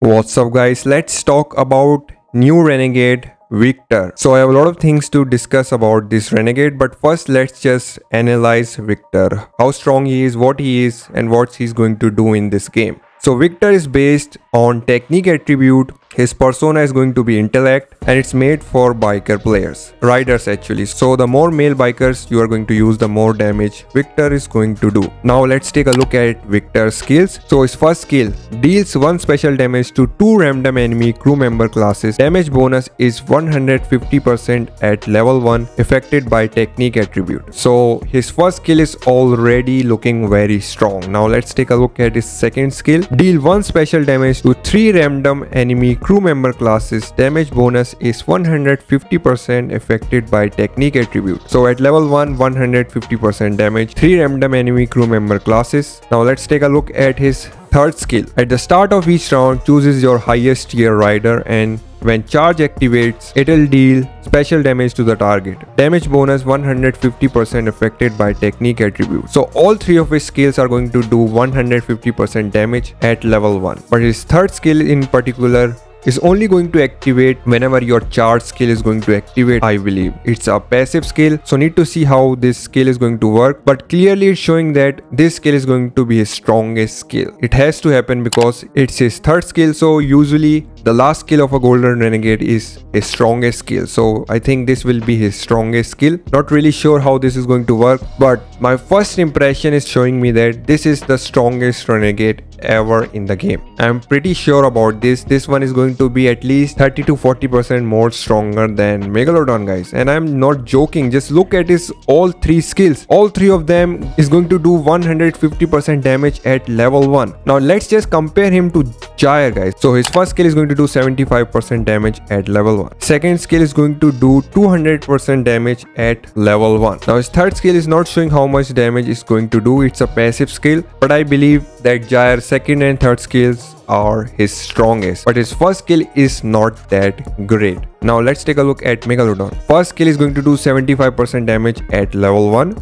What's up guys, let's talk about new renegade Victor. So I have a lot of things to discuss about this renegade, but first let's just analyze Victor, how strong he is, what he is and what he's going to do in this game. So Victor is based on technique attribute. His persona is going to be intellect and it's made for biker players, riders actually. So the more male bikers you are going to use, the more damage Victor is going to do. Now let's take a look at Victor's skills. So his first skill deals 1 special damage to 2 random enemy crew member classes. Damage bonus is 150% at level 1 affected by technique attribute. So his first skill is already looking very strong. Now let's take a look at his second skill. Deal 1 special damage to 3 random enemy crew member classes. Damage bonus is 150% affected by technique attribute. So at level 1, 150% damage, 3 random enemy crew member classes. Now let's take a look at his third skill. At the start of each round, chooses your highest tier rider and when charge activates, it'll deal special damage to the target. Damage bonus 150% affected by technique attribute. So all 3 of his skills are going to do 150% damage at level 1. But his third skill in particular is only going to activate whenever your charge skill is going to activate, I believe. It's a passive skill, so need to see how this skill is going to work, but clearly it's showing that this skill is going to be his strongest skill. It has to happen because it's his third skill, so usually the last skill of a golden renegade is his strongest skill. So I think this will be his strongest skill. Not really sure how this is going to work, but my first impression is showing me that this is the strongest renegade ever in the game. I'm pretty sure about this. This one is going to be at least 30 to 40% more stronger than Megalodon, guys. And I'm not joking. Just look at his all 3 skills. All 3 of them is going to do 150% damage at level 1. Now let's just compare him to Jair, guys. So his first skill is going to do 75% damage at level 1. Second skill is going to do 200% damage at level 1. Now his third skill is not showing how much damage it's going to do. It's a passive skill, but I believe that Jair's second and third skills are his strongest, but his first skill is not that great. Now let's take a look at Megalodon. First skill is going to do 75% damage at level 1.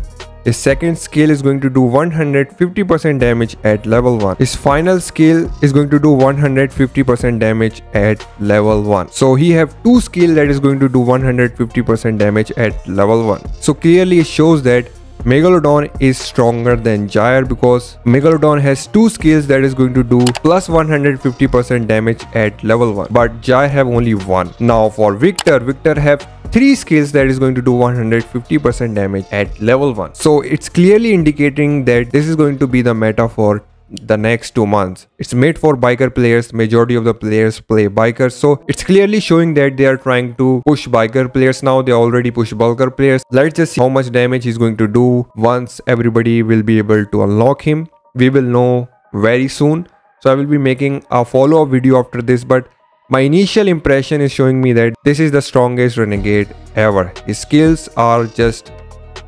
His second skill is going to do 150% damage at level 1. His final skill is going to do 150% damage at level 1. So he have 2 skill that is going to do 150% damage at level 1. So clearly it shows that Megalodon is stronger than Jair because Megalodon has 2 skills that is going to do plus 150% damage at level 1, but Jair have only 1. Now for Victor have 3 skills that is going to do 150% damage at level 1. So it's clearly indicating that this is going to be the meta for the next 2 months. It's made for biker players. Majority of the players play bikers, so it's clearly showing that they are trying to push biker players now. They already push bulker players. Let's just see how much damage he's going to do. Once everybody will be able to unlock him, we will know very soon. So I will be making a follow-up video after this, but my initial impression is showing me that this is the strongest renegade ever. His skills are just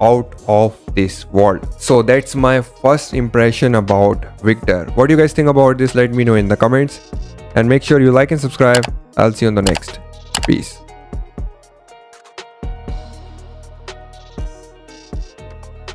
out of this world. So that's my first impression about Victor. What do you guys think about this? Let me know in the comments and make sure you like and subscribe. I'll see you on the next. Peace.